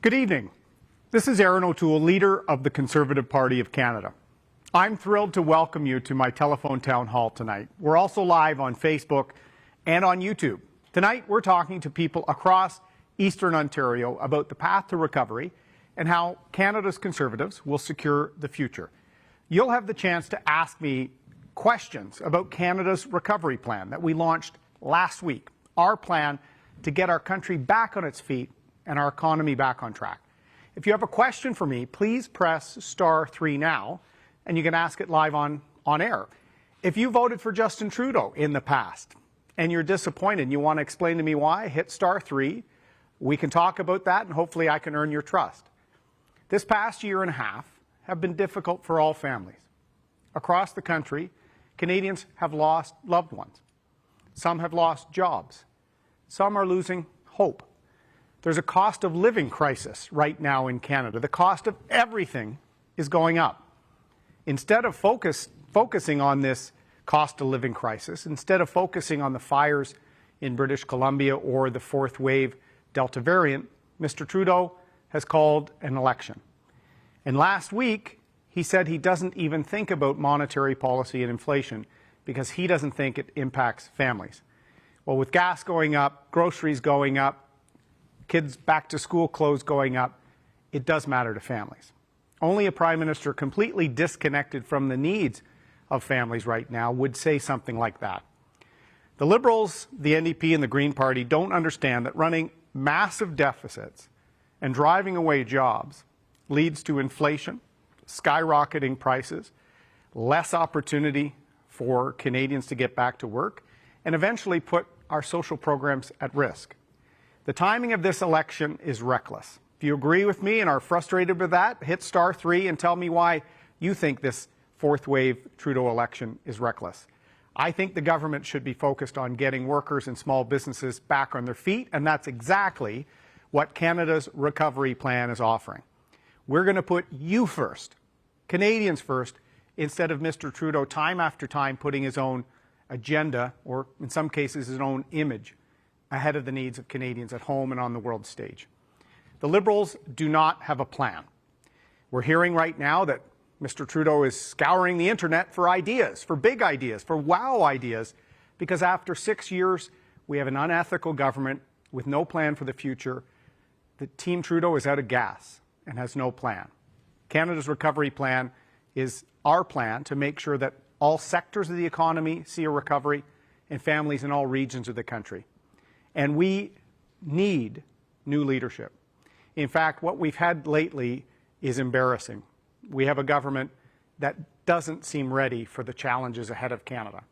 Good evening. This is Erin O'Toole, leader of the Conservative Party of Canada. I'm thrilled to welcome you to my telephone town hall tonight. We're also live on Facebook and on YouTube. Tonight, we're talking to people across Eastern Ontario about the path to recovery and how Canada's Conservatives will secure the future. You'll have the chance to ask me questions about Canada's recovery plan that we launched last week, our plan to get our country back on its feet and our economy back on track. If you have a question for me, please press *3 now, and you can ask it live on air. If you voted for Justin Trudeau in the past and you're disappointed and you want to explain to me why, hit *3. We can talk about that, and hopefully I can earn your trust. This past year and a half have been difficult for all families. Across the country, Canadians have lost loved ones. Some have lost jobs. Some are losing hope. There's a cost of living crisis right now in Canada. The cost of everything is going up. Instead of focusing on this cost of living crisis, instead of focusing on the fires in British Columbia or the fourth wave Delta variant, Mr. Trudeau has called an election. And last week, he said he doesn't even think about monetary policy and inflation because he doesn't think it impacts families. Well, with gas going up, groceries going up, kids' back-to-school clothes going up, it does matter to families. Only a Prime Minister completely disconnected from the needs of families right now would say something like that. The Liberals, the NDP, and the Green Party don't understand that running massive deficits and driving away jobs leads to inflation, skyrocketing prices, less opportunity for Canadians to get back to work, and eventually put our social programs at risk. The timing of this election is reckless. If you agree with me and are frustrated with that, hit *3 and tell me why you think this fourth wave Trudeau election is reckless. I think the government should be focused on getting workers and small businesses back on their feet, and that's exactly what Canada's recovery plan is offering. We're going to put you first, Canadians first, instead of Mr. Trudeau time after time putting his own agenda, or in some cases his own image, ahead of the needs of Canadians at home and on the world stage. The Liberals do not have a plan. We're hearing right now that Mr. Trudeau is scouring the internet for ideas, for big ideas, for wow ideas, because after 6 years, we have an unethical government with no plan for the future. The Team Trudeau is out of gas and has no plan. Canada's recovery plan is our plan to make sure that all sectors of the economy see a recovery and families in all regions of the country. And we need new leadership. In fact, what we've had lately is embarrassing. We have a government that doesn't seem ready for the challenges ahead of Canada.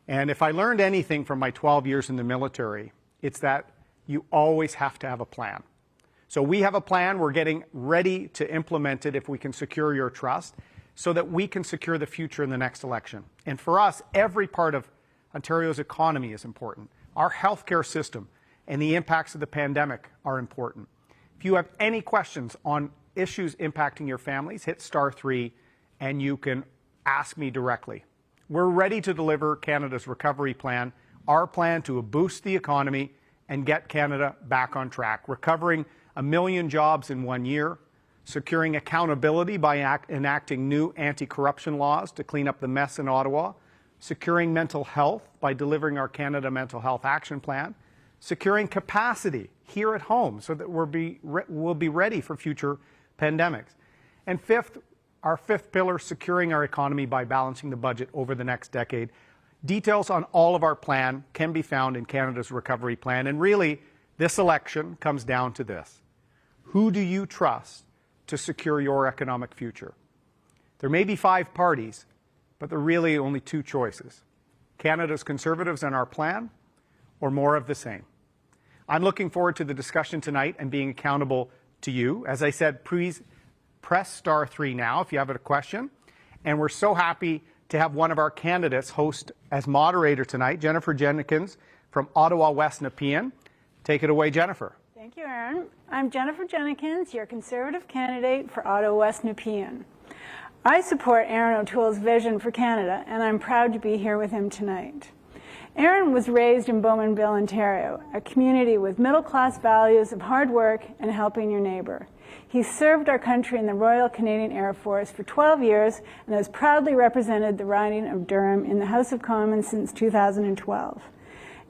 And if I learned anything from my 12 years in the military, it's that you always have to have a plan. So we have a plan. We're getting ready to implement it if we can secure your trust so that we can secure the future in the next election. And for us, every part of Ontario's economy is important. Our healthcare system and the impacts of the pandemic are important. If you have any questions on issues impacting your families, hit *3 and you can ask me directly. We're ready to deliver Canada's recovery plan, our plan to boost the economy and get Canada back on track, recovering 1 million jobs in 1 year, securing accountability by enacting new anti-corruption laws to clean up the mess in Ottawa, securing mental health by delivering our Canada Mental Health Action Plan, securing capacity here at home so that we'll be ready for future pandemics. And fifth, our fifth pillar, securing our economy by balancing the budget over the next decade. Details on all of our plan can be found in Canada's recovery plan. And really, this election comes down to this. Who do you trust to secure your economic future? There may be 5 parties, but there are really only 2 choices. Canada's Conservatives and our plan, or more of the same. I'm looking forward to the discussion tonight and being accountable to you. As I said, please press *3 now if you have a question. And we're so happy to have one of our candidates host as moderator tonight, Jennifer Jennings from Ottawa West Nepean. Take it away, Jennifer. Thank you, Erin. I'm Jennifer Jennings, your Conservative candidate for Ottawa West Nepean. I support Erin O'Toole's vision for Canada, and I'm proud to be here with him tonight. Erin was raised in Bowmanville, Ontario, a community with middle-class values of hard work and helping your neighbor. He served our country in the Royal Canadian Air Force for 12 years and has proudly represented the riding of Durham in the House of Commons since 2012.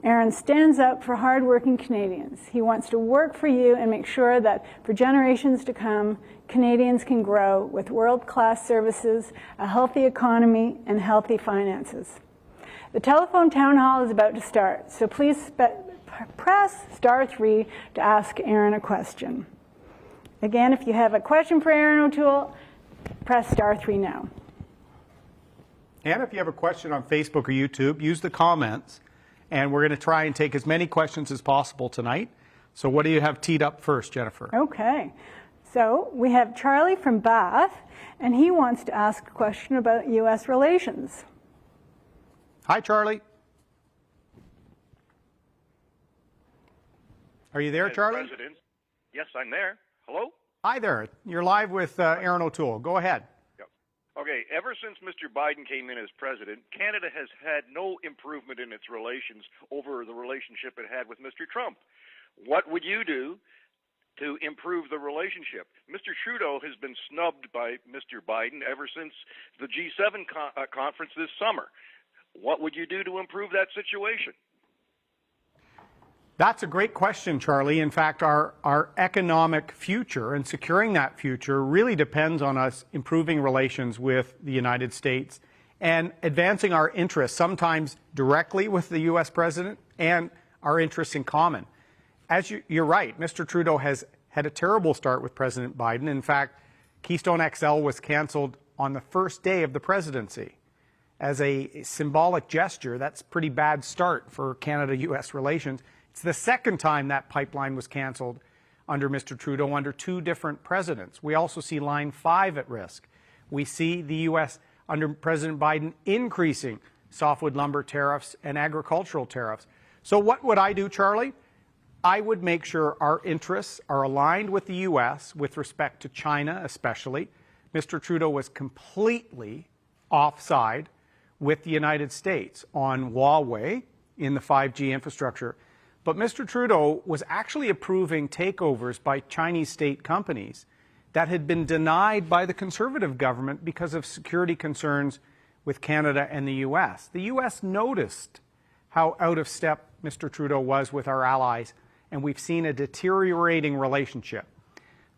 Erin stands up for hard-working Canadians. He wants to work for you and make sure that for generations to come, Canadians can grow with world-class services, a healthy economy, and healthy finances. The telephone town hall is about to start, so please press *3 to ask Erin a question. Again, if you have a question for Erin O'Toole, press *3 now. And if you have a question on Facebook or YouTube, use the comments, and we're going to try and take as many questions as possible tonight. So what do you have teed up first, Jennifer? Okay. So we have Charlie from Bath, and he wants to ask a question about U.S. relations. Hi, Charlie. Are you there, Charlie? President. Yes, I'm there. Hello? Hi there. You're live with Erin O'Toole. Go ahead. Yep. Okay, ever since Mr. Biden came in as president, Canada has had no improvement in its relations over the relationship it had with Mr. Trump. What would you do to improve the relationship? Mr. Trudeau has been snubbed by Mr. Biden ever since the G7 conference this summer. What would you do to improve that situation? That's a great question, Charlie. In fact, our economic future and securing that future really depends on us improving relations with the United States and advancing our interests, sometimes directly with the U.S. president and our interests in common. As you're right, Mr. Trudeau has had a terrible start with President Biden. In fact, Keystone XL was canceled on the first day of the presidency. As a symbolic gesture, that's a pretty bad start for Canada-U.S. relations. It's the second time that pipeline was canceled under Mr. Trudeau under two different presidents. We also see Line 5 at risk. We see the U.S. under President Biden increasing softwood lumber tariffs and agricultural tariffs. So what would I do, Charlie? I would make sure our interests are aligned with the U.S. with respect to China especially. Mr. Trudeau was completely offside with the United States on Huawei in the 5G infrastructure. But Mr. Trudeau was actually approving takeovers by Chinese state companies that had been denied by the Conservative government because of security concerns with Canada and the U.S. The U.S. noticed how out of step Mr. Trudeau was with our allies, and we've seen a deteriorating relationship.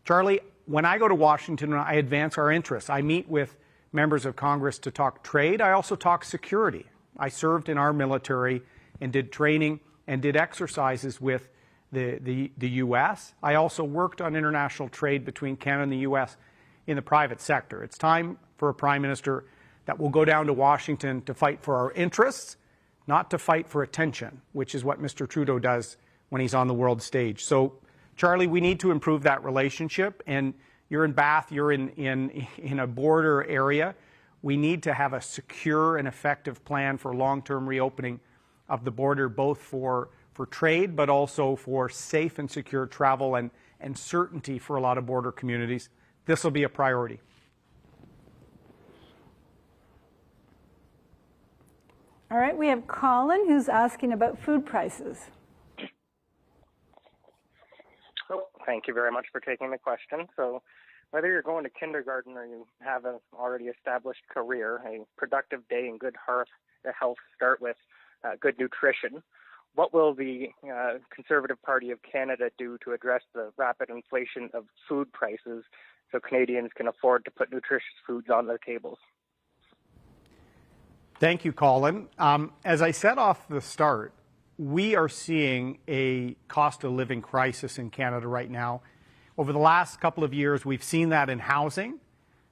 Charlie, when I go to Washington, I advance our interests. I meet with members of Congress to talk trade. I also talk security. I served in our military and did training and did exercises with the U.S. I also worked on international trade between Canada and the U.S. in the private sector. It's time for a prime minister that will go down to Washington to fight for our interests, not to fight for attention, which is what Mr. Trudeau does when he's on the world stage. So, Charlie, we need to improve that relationship. And you're in Bath, you're in a border area. We need to have a secure and effective plan for long-term reopening of the border, both for trade, but also for safe and secure travel and certainty for a lot of border communities. This will be a priority. All right, we have Colin who's asking about food prices. Oh, thank you very much for taking the question. So whether you're going to kindergarten or you have an already established career, a productive day and good health start with good nutrition. What will the Conservative Party of Canada do to address the rapid inflation of food prices so Canadians can afford to put nutritious foods on their tables? Thank you, Colin. As I said off the start, we are seeing a cost of living crisis in Canada right now. Over the last couple of years, we've seen that in housing,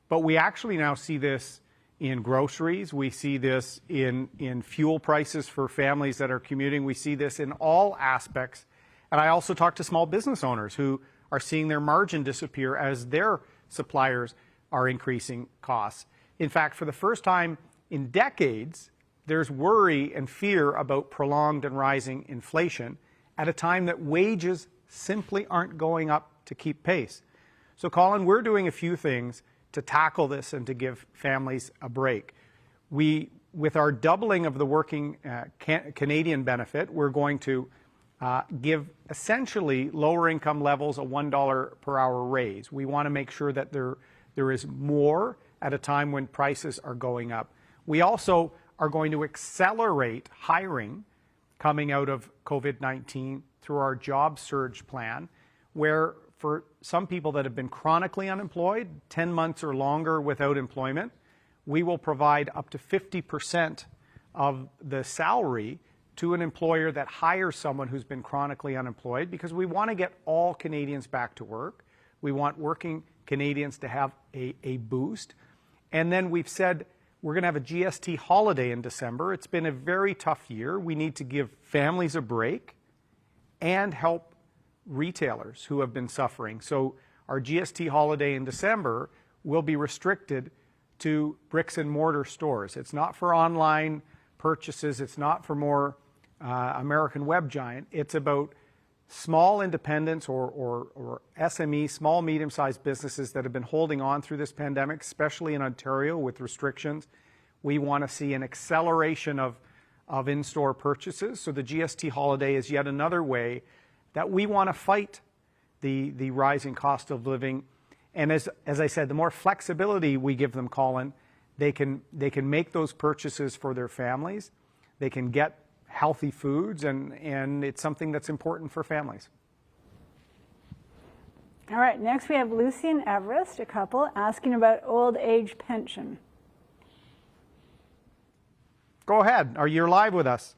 but we actually now see this in groceries. We see this in fuel prices for families that are commuting. We see this in all aspects. And I also talk to small business owners who are seeing their margin disappear as their suppliers are increasing costs. In fact, for the first time in decades, there's worry and fear about prolonged and rising inflation at a time that wages simply aren't going up to keep pace. So, Colin, we're doing a few things to tackle this and to give families a break. We with our doubling of the working Canadian benefit, we're going to give essentially lower income levels a $1 per hour raise. We want to make sure that there is more at a time when prices are going up. We also are going to accelerate hiring coming out of COVID-19 through our job surge plan, where for some people that have been chronically unemployed, 10 months or longer without employment, we will provide up to 50% of the salary to an employer that hires someone who's been chronically unemployed, because we want to get all Canadians back to work. We want working Canadians to have a boost. And then we've said we're going to have a GST holiday in December. It's been a very tough year. We need to give families a break and help retailers who have been suffering. So our GST holiday in December will be restricted to bricks and mortar stores. It's not for online purchases. It's not for more American web giant. It's about small independents or SMEs, small, medium-sized businesses that have been holding on through this pandemic, especially in Ontario with restrictions. We want to see an acceleration of in-store purchases. So the GST holiday is yet another way that we want to fight the rising cost of living. And as I said, the more flexibility we give them, Colin, they can make those purchases for their families. They can get healthy foods, and it's something that's important for families. All right, next we have Lucy and Everest, a couple, asking about old age pension. Go ahead. You're live with us.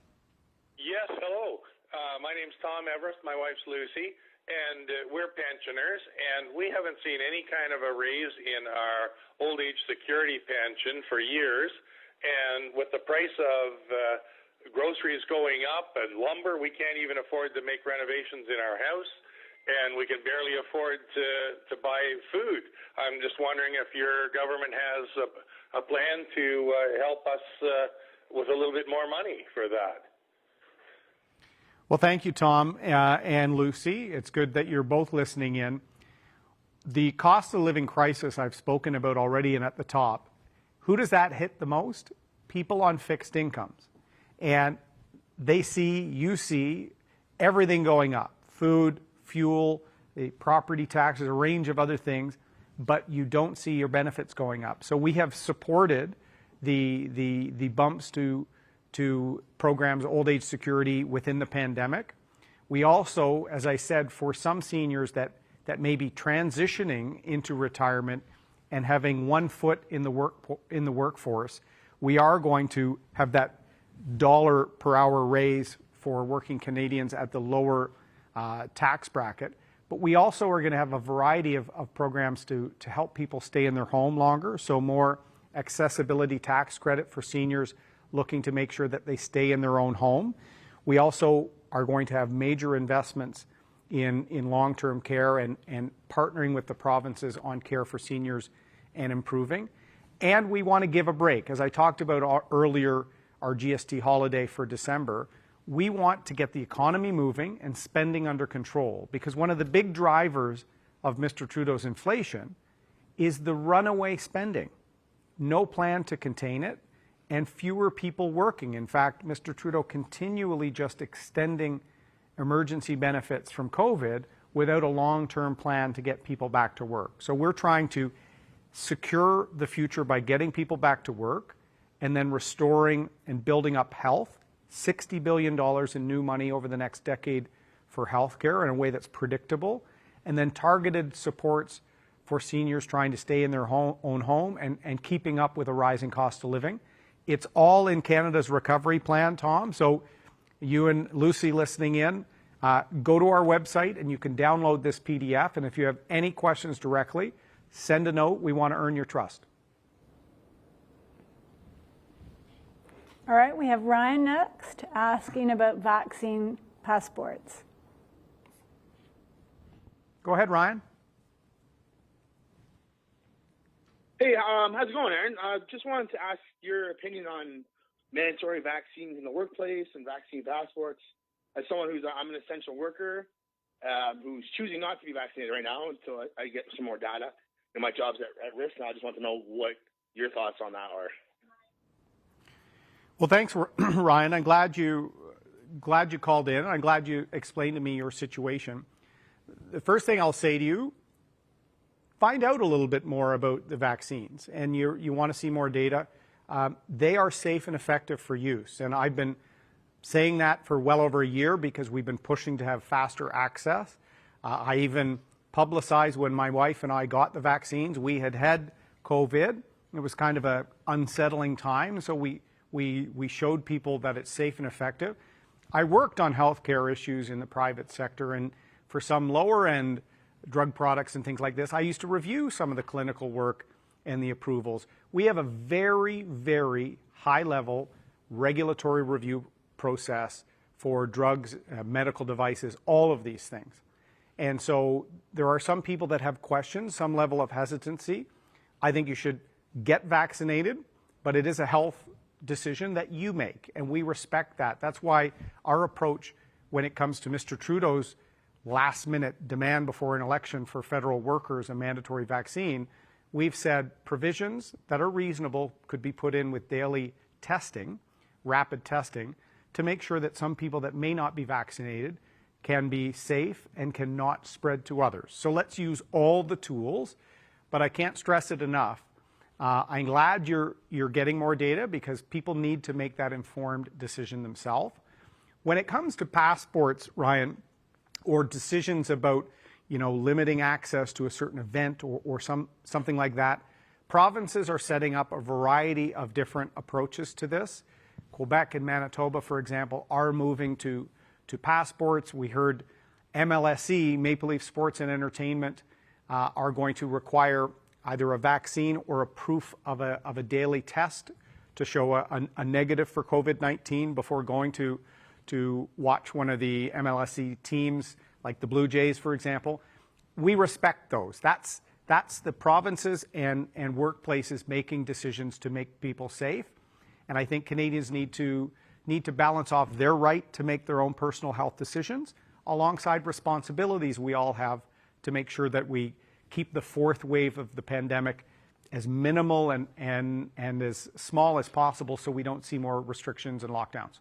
Yes, hello. My name's Tom Everest. My wife's Lucy, and we're pensioners, and we haven't seen any kind of a raise in our old age security pension for years. And with the price of groceries going up and lumber, we can't even afford to make renovations in our house, and we can barely afford to buy food. I'm just wondering if your government has a plan to help us with a little bit more money for that. Well, thank you, Tom and Lucy. It's good that you're both listening in. The cost of living crisis I've spoken about already and at the top. Who does that hit the most? People on fixed incomes. And you see everything going up. Food, fuel, the property taxes, a range of other things, but you don't see your benefits going up. So we have supported the bumps to programs, old age security within the pandemic. We also, as I said, for some seniors that may be transitioning into retirement and having one foot in the workforce, we are going to have that $1 per hour raise for working Canadians at the lower tax bracket. But we also are going to have a variety of programs to help people stay in their home longer. So more accessibility tax credit for seniors looking to make sure that they stay in their own home. We also are going to have major investments in long-term care and partnering with the provinces on care for seniors and improving. And we want to give a break. As I talked about earlier, our GST holiday for December, we want to get the economy moving and spending under control, because one of the big drivers of Mr. Trudeau's inflation is the runaway spending. No plan to contain it, and fewer people working. In fact, Mr. Trudeau continually just extending emergency benefits from COVID without a long-term plan to get people back to work. So we're trying to secure the future by getting people back to work and then restoring and building up health. $60 billion in new money over the next decade for healthcare in a way that's predictable, and then targeted supports for seniors trying to stay in their own home and keeping up with a rising cost of living. It's all in Canada's recovery plan, Tom. So you and Lucy listening in, go to our website and you can download this PDF. And if you have any questions directly, send a note. We want to earn your trust. All right, we have Ryan next asking about vaccine passports. Go ahead, Ryan. Hey, how's it going, Erin? Just wanted to ask your opinion on mandatory vaccines in the workplace and vaccine passports. As someone I'm an essential worker who's choosing not to be vaccinated right now until I get some more data, and my job's at risk, and I just want to know what your thoughts on that are. Well, thanks, Ryan. I'm glad you called in. I'm glad you explained to me your situation. The first thing I'll say to you, find out a little bit more about the vaccines, and you want to see more data. They are safe and effective for use, and I've been saying that for well over a year because we've been pushing to have faster access. I even publicized when my wife and I got the vaccines. We had COVID. It was kind of an unsettling time, so we showed people that it's safe and effective. I worked on healthcare issues in the private sector, and for some lower-end drug products and things like this, I used to review some of the clinical work and the approvals. We have a very, very high-level regulatory review process for drugs, medical devices, all of these things. And so there are some people that have questions, some level of hesitancy. I think you should get vaccinated, but it is a health decision that you make, and we respect that. That's why our approach when it comes to Mr. Trudeau's last-minute demand before an election for federal workers a mandatory vaccine, we've said provisions that are reasonable could be put in with daily testing, rapid testing, to make sure that some people that may not be vaccinated can be safe and cannot spread to others. So let's use all the tools, but I can't stress it enough. I'm glad you're getting more data because people need to make that informed decision themselves. When it comes to passports, Ryan, or decisions about limiting access to a certain event or something like that, provinces are setting up a variety of different approaches to this. Quebec and Manitoba, for example, are moving to passports. We heard MLSE, Maple Leaf Sports and Entertainment, are going to require either a vaccine or a proof of a daily test to show a negative for COVID-19 before going to watch one of the MLSE teams, like the Blue Jays, for example. We respect those. That's the provinces and workplaces making decisions to make people safe. And I think Canadians need to balance off their right to make their own personal health decisions alongside responsibilities we all have to make sure that we keep the fourth wave of the pandemic as minimal and as small as possible so we don't see more restrictions and lockdowns.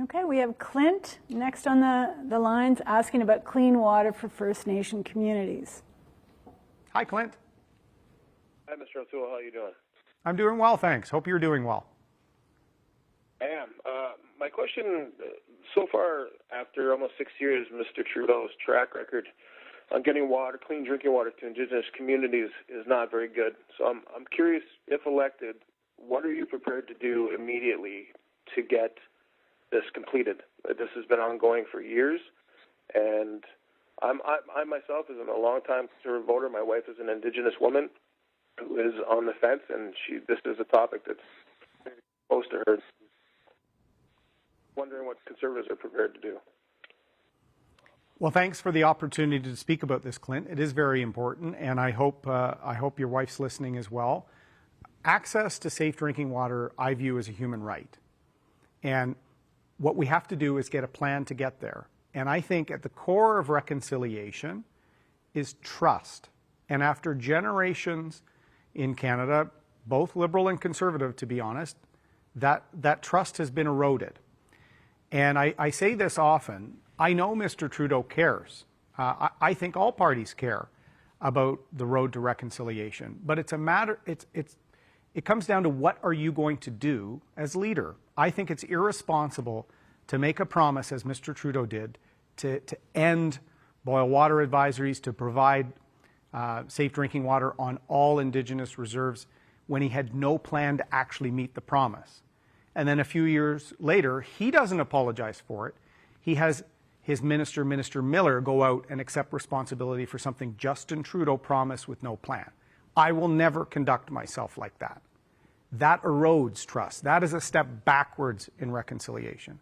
Okay, we have Clint next on the lines asking about clean water for First Nation communities. Hi, Clint. Hi, Mr. O'Toole. How are you doing? I'm doing well, thanks. Hope you're doing well. I am. My question, so far, after almost 6 years, Mr. Trudeau's track record on getting water, clean drinking water to Indigenous communities is not very good. So I'm curious, if elected, what are you prepared to do immediately to get this completed? This has been ongoing for years, and I myself is a long-time Conservative voter. My wife is an Indigenous woman who is on the fence, and this is a topic that's close to her. Wondering what Conservatives are prepared to do. Well, thanks for the opportunity to speak about this, Clint. It is very important, and I hope your wife's listening as well. Access to safe drinking water, I view as a human right. And what we have to do is get a plan to get there. And I think at the core of reconciliation is trust. And after generations in Canada, both Liberal and Conservative, to be honest, that trust has been eroded. And I say this often. I know Mr. Trudeau cares. I think all parties care about the road to reconciliation. But it's a matter, it comes down to what are you going to do as leader. I think it's irresponsible to make a promise, as Mr. Trudeau did, to end boil water advisories, to provide safe drinking water on all Indigenous reserves when he had no plan to actually meet the promise. And then a few years later, he doesn't apologize for it. He has his minister, Minister Miller, go out and accept responsibility for something Justin Trudeau promised with no plan. I will never conduct myself like that. That erodes trust. That is a step backwards in reconciliation.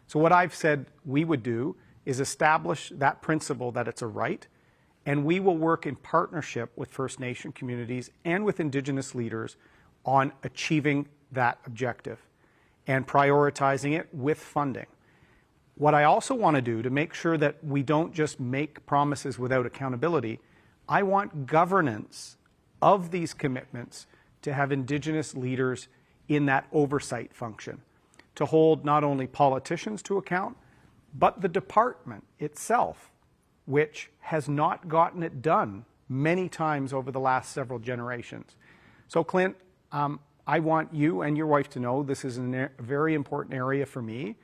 So what I've said we would do is establish that principle that it's a right, and we will work in partnership with First Nation communities and with Indigenous leaders on achieving that objective and prioritizing it with funding. What I also want to do to make sure that we don't just make promises without accountability, I want governance of these commitments to have Indigenous leaders in that oversight function, to hold not only politicians to account, but the department itself, which has not gotten it done many times over the last several generations. So Clint, I want you and your wife to know this is a very important area for me.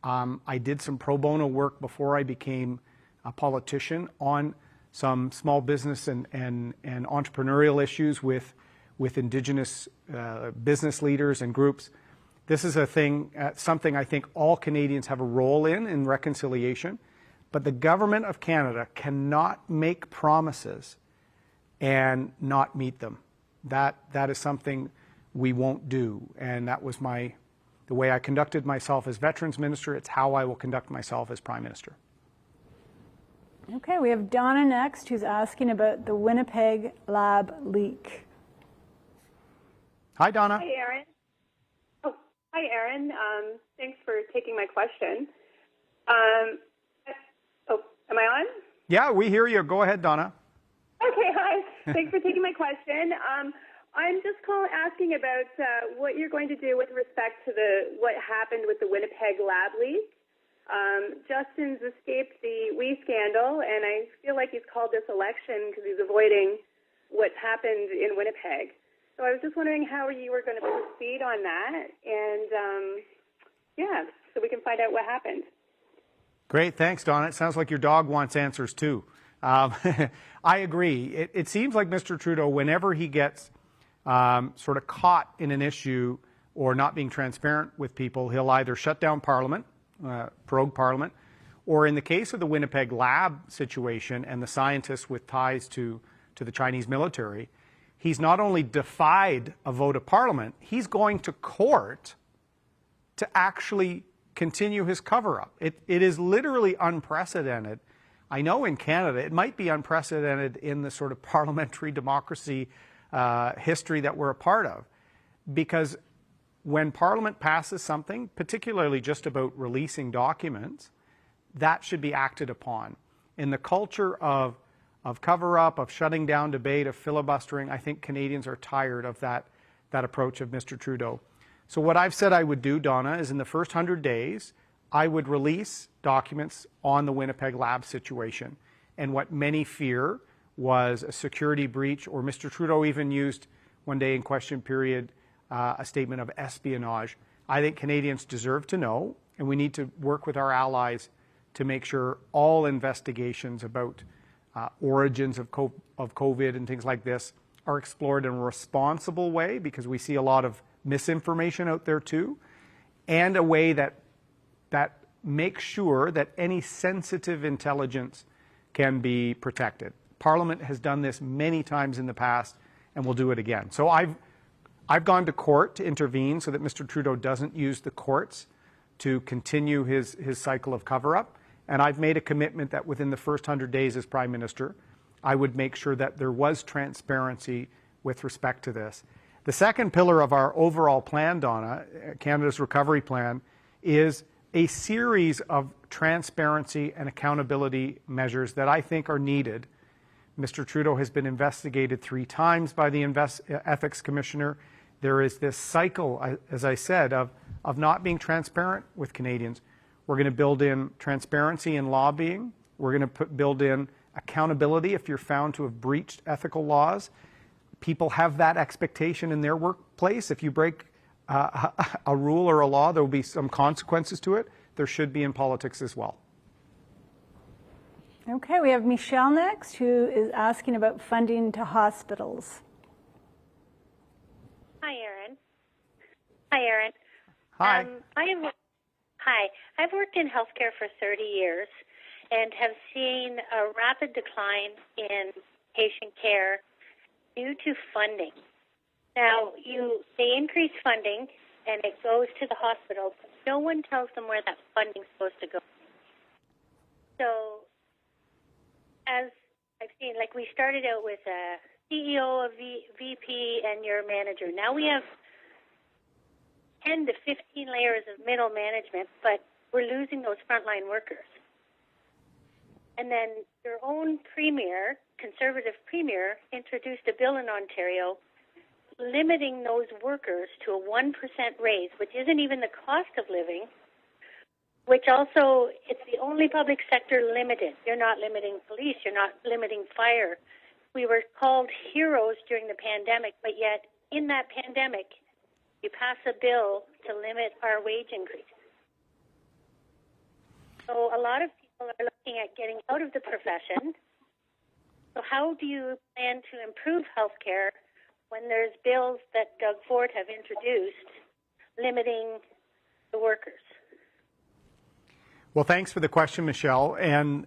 I did some pro bono work before I became a politician on some small business and entrepreneurial issues with Indigenous business leaders and groups. This is a thing, something I think all Canadians have a role in reconciliation, but the government of Canada cannot make promises and not meet them. That is something we won't do, and that was the way I conducted myself as Veterans Minister. It's how I will conduct myself as Prime Minister. Okay, we have Donna next, who's asking about the Winnipeg lab leak. Hi, Donna. Hi, Erin. Oh, hi, Erin. Thanks for taking my question. Am I on? Yeah, we hear you. Go ahead, Donna. Okay, hi. Thanks for taking my question. I'm just asking about what you're going to do with respect to what happened with the Winnipeg lab leak. Justin's escaped the WE scandal, and I feel like he's called this election because he's avoiding what's happened in Winnipeg. So I was just wondering how you were going to proceed on that, and so we can find out what happened. Great, thanks, Donna. It sounds like your dog wants answers too. I agree. It seems like Mr. Trudeau, whenever he gets sort of caught in an issue or not being transparent with people, he'll either shut down Parliament, prorogue Parliament, or in the case of the Winnipeg lab situation and the scientists with ties to the Chinese military, he's not only defied a vote of Parliament, he's going to court to actually continue his cover-up. It is literally unprecedented. I know in Canada it might be unprecedented in the sort of parliamentary democracy history that we're a part of, because when Parliament passes something, particularly just about releasing documents, that should be acted upon. In the culture of cover-up, of shutting down debate, of filibustering, I think Canadians are tired of that approach of Mr. Trudeau. So what I've said I would do, Donna, is in the first 100 days, I would release documents on the Winnipeg lab situation. And what many fear was a security breach, or Mr. Trudeau even used one day in question period a statement of espionage. I think Canadians deserve to know, and we need to work with our allies to make sure all investigations about origins of COVID and things like this are explored in a responsible way, because we see a lot of misinformation out there too, and a way that makes sure that any sensitive intelligence can be protected. Parliament has done this many times in the past and will do it again. So I've gone to court to intervene so that Mr. Trudeau doesn't use the courts to continue his cycle of cover-up, and I've made a commitment that within the first 100 days as Prime Minister, I would make sure that there was transparency with respect to this. The second pillar of our overall plan, Donna, Canada's recovery plan, is a series of transparency and accountability measures that I think are needed. Mr. Trudeau has been investigated 3 times by the Ethics Commissioner. There is this cycle, as I said, of not being transparent with Canadians. We're going to build in transparency in lobbying. We're going to build in accountability if you're found to have breached ethical laws. People have that expectation in their workplace. If you break a rule or a law, there will be some consequences to it. There should be in politics as well. Okay, we have Michelle next, who is asking about funding to hospitals. Hi, Erin. Hi, Erin. Hi. I've worked in healthcare for 30 years and have seen a rapid decline in patient care due to funding. Now, they increase funding and it goes to the hospital, but no one tells them where that funding's supposed to go. So, as I've seen, like we started out with a CEO, a VP, and your manager. Now we have 10 to 15 layers of middle management, but we're losing those frontline workers. And then your own premier, Conservative premier, introduced a bill in Ontario limiting those workers to a 1% raise, which isn't even the cost of living, which also, it's the only public sector limited. You're not limiting police, you're not limiting fire. We were called heroes during the pandemic, but yet in that pandemic, you pass a bill to limit our wage increase. So a lot of people are looking at getting out of the profession. So how do you plan to improve healthcare when there's bills that Doug Ford have introduced limiting the workers? Well, thanks for the question, Michelle. And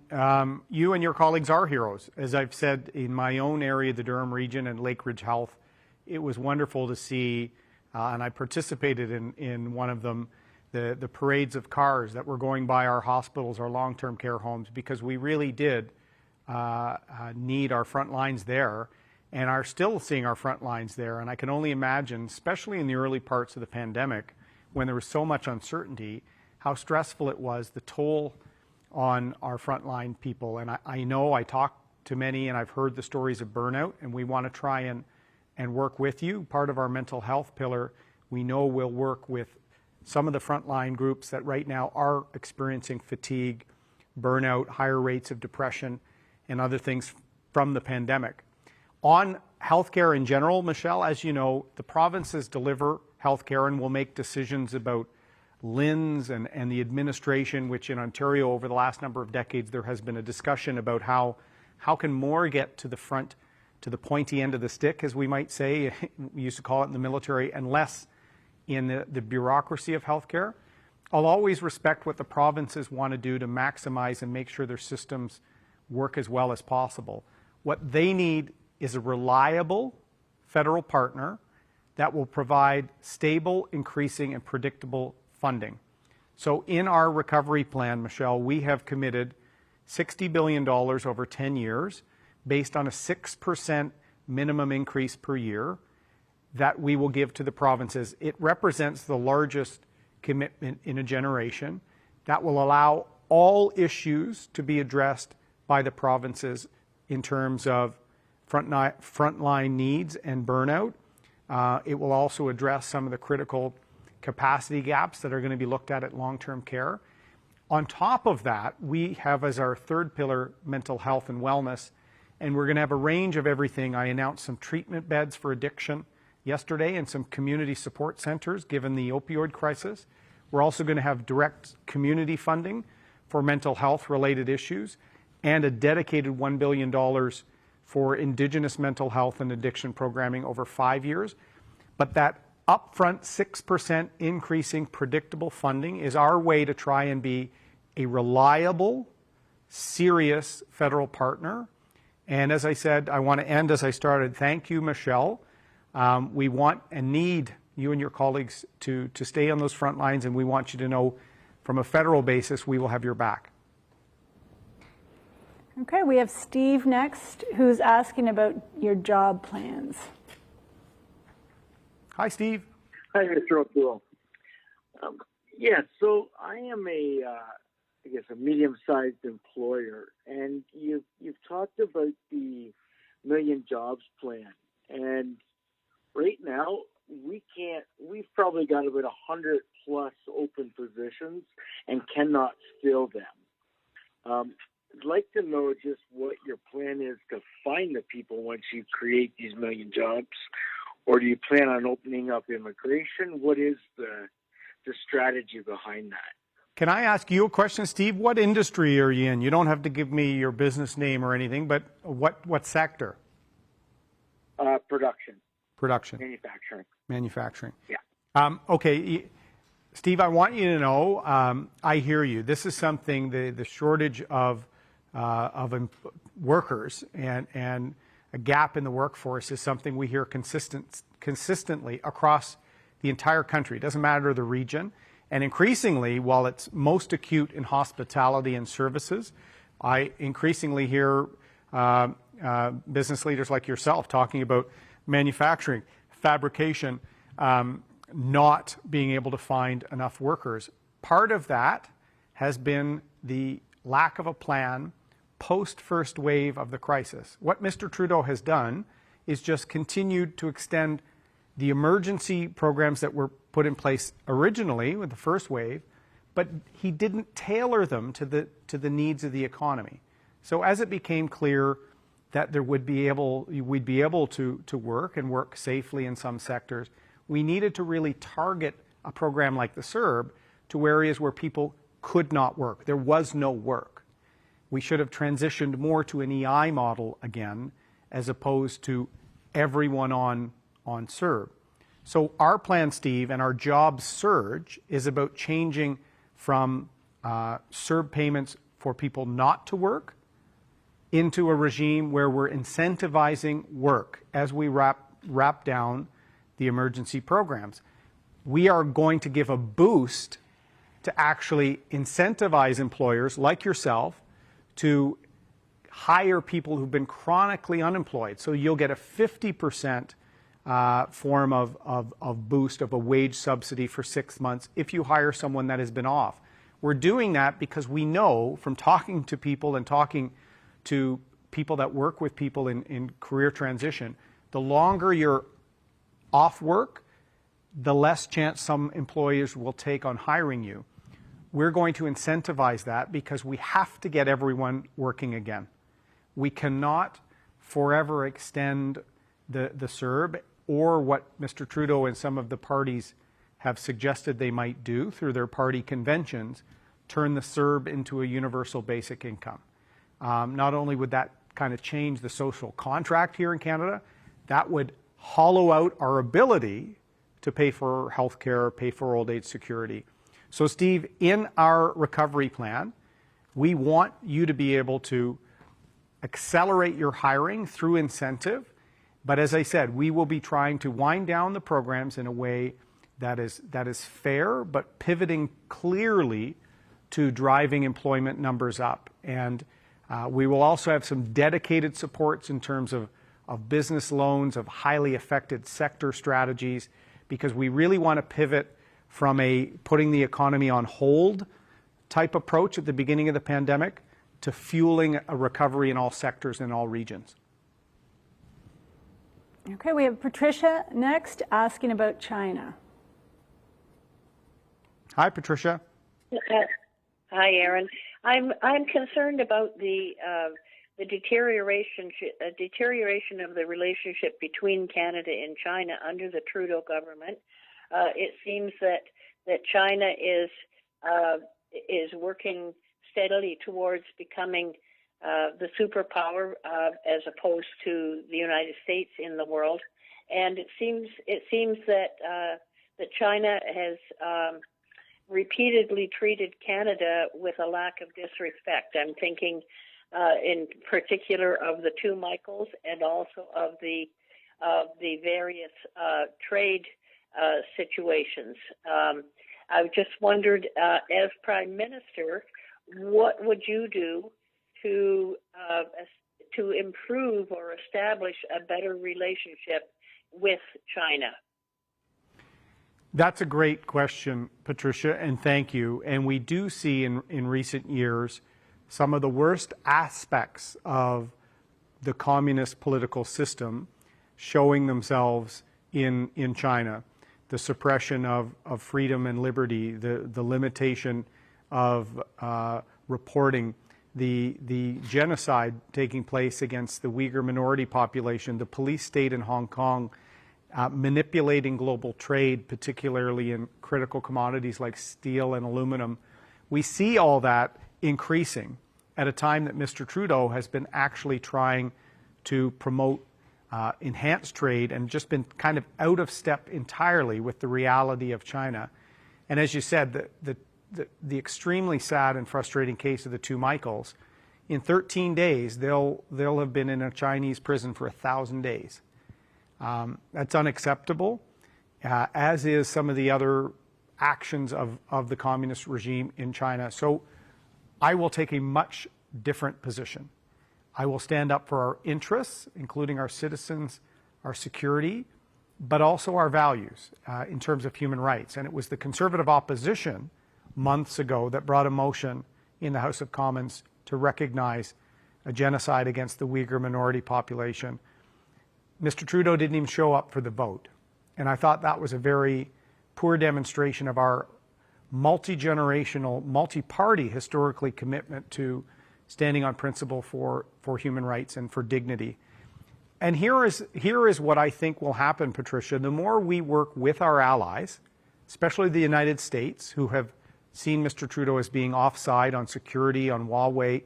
you and your colleagues are heroes. As I've said, in my own area, the Durham region and Lake Ridge Health, it was wonderful to see, and I participated in one of them, the parades of cars that were going by our hospitals, our long-term care homes, because we really did need our front lines there and are still seeing our front lines there. And I can only imagine, especially in the early parts of the pandemic, when there was so much uncertainty, how stressful it was, the toll on our frontline people. And I know I talked to many and I've heard the stories of burnout, and we want to try and work with you. Part of our mental health pillar, we know we'll work with some of the frontline groups that right now are experiencing fatigue, burnout, higher rates of depression, and other things from the pandemic. On healthcare in general, Michelle, as you know, the provinces deliver healthcare and will make decisions about LHINs and the administration, which in Ontario over the last number of decades there has been a discussion about how can more get to the front, to the pointy end of the stick, as we might say, we used to call it in the military, and less in the bureaucracy of healthcare. I'll always respect what the provinces want to do to maximize and make sure their systems work as well as possible. What they need is a reliable federal partner that will provide stable, increasing, and predictable funding. So in our recovery plan, Michelle, we have committed $60 billion over 10 years based on a 6% minimum increase per year that we will give to the provinces. It represents the largest commitment in a generation that will allow all issues to be addressed by the provinces in terms of frontline needs and burnout. It will also address some of the critical capacity gaps that are going to be looked at long-term care. On top of that, we have as our third pillar mental health and wellness, and we're going to have a range of everything. I announced some treatment beds for addiction yesterday and some community support centers given the opioid crisis. We're also going to have direct community funding for mental health related issues and a dedicated $1 billion for Indigenous mental health and addiction programming over 5 years. But that upfront 6% increasing predictable funding is our way to try and be a reliable, serious federal partner. And as I said, I want to end as I started. Thank you, Michelle. We want and need you and your colleagues to stay on those front lines, and we want you to know from a federal basis we will have your back. Okay, we have Steve next, who's asking about your job plans. Hi, Steve. Hi, Mr. O'Toole. So I am a medium-sized employer, and you've talked about the Million Jobs Plan, and right now we've probably got about 100 plus open positions and cannot fill them. I'd like to know just what your plan is to find the people once you create these million jobs, or do you plan on opening up immigration? What is the strategy behind that? Can I ask you a question, Steve? What industry are you in? You don't have to give me your business name or anything, but what sector? Production. Production. Manufacturing. Yeah. Okay. Steve, I want you to know, I hear you. This is something, the shortage of workers and a gap in the workforce is something we hear consistently across the entire country. It doesn't matter the region. And increasingly, while it's most acute in hospitality and services, I increasingly hear business leaders like yourself talking about manufacturing, fabrication, not being able to find enough workers. Part of that has been the lack of a plan post first wave of the crisis. What Mr. Trudeau has done is just continued to extend the emergency programs that were put in place originally with the first wave, but he didn't tailor them to the needs of the economy. So as it became clear that we'd be able to work and work safely in some sectors, we needed to really target a program like the CERB to areas where people could not work. There was no work. We should have transitioned more to an EI model again, as opposed to everyone on CERB. So our plan, Steve, and our job surge is about changing from CERB payments for people not to work into a regime where we're incentivizing work as we wrap down the emergency programs. We are going to give a boost to actually incentivize employers like yourself to hire people who've been chronically unemployed. So you'll get a 50% form of boost of a wage subsidy for 6 months if you hire someone that has been off. We're doing that because we know from talking to people and talking to people that work with people in career transition, the longer you're off work, the less chance some employers will take on hiring you. We're going to incentivize that because we have to get everyone working again. We cannot forever extend the CERB, or what Mr. Trudeau and some of the parties have suggested they might do through their party conventions, turn the CERB into a universal basic income. Not only would that kind of change the social contract here in Canada, that would hollow out our ability to pay for health care, pay for old age security. So Steve, in our recovery plan, we want you to be able to accelerate your hiring through incentive. But as I said, we will be trying to wind down the programs in a way that is fair, but pivoting clearly to driving employment numbers up. And we will also have some dedicated supports in terms of business loans, of highly affected sector strategies, because we really want to pivot from a putting the economy on hold type approach at the beginning of the pandemic to fueling a recovery in all sectors in all regions. Okay, we have Patricia next asking about China. Hi, Patricia. Hi, Erin. I'm concerned about the deterioration of the relationship between Canada and China under the Trudeau government. It seems that China is working steadily towards becoming the superpower as opposed to the United States in the world, and it seems that China has repeatedly treated Canada with a lack of disrespect. I'm thinking in particular of the two Michaels and also of the various trade situations. I just wondered, as Prime Minister, what would you do to improve or establish a better relationship with China? That's a great question, Patricia, and thank you. And we do see in recent years some of the worst aspects of the communist political system showing themselves in China. The suppression of freedom and liberty, the limitation of reporting, the genocide taking place against the Uyghur minority population, the police state in Hong Kong, manipulating global trade, particularly in critical commodities like steel and aluminum. We see all that increasing at a time that Mr. Trudeau has been actually trying to promote enhanced trade and just been kind of out of step entirely with the reality of China. And as you said, the extremely sad and frustrating case of the two Michaels, in 13 days, they'll have been in a Chinese prison for 1,000 days. That's unacceptable, as is some of the other actions of the communist regime in China. So I will take a much different position. I will stand up for our interests, including our citizens, our security, but also our values in terms of human rights. And it was the Conservative opposition months ago that brought a motion in the House of Commons to recognize a genocide against the Uyghur minority population. Mr. Trudeau didn't even show up for the vote. And I thought that was a very poor demonstration of our multi-generational, multi-party historically commitment to standing on principle for human rights and for dignity. And here is what I think will happen, Patricia. The more we work with our allies, especially the United States, who have seen Mr. Trudeau as being offside on security, on Huawei,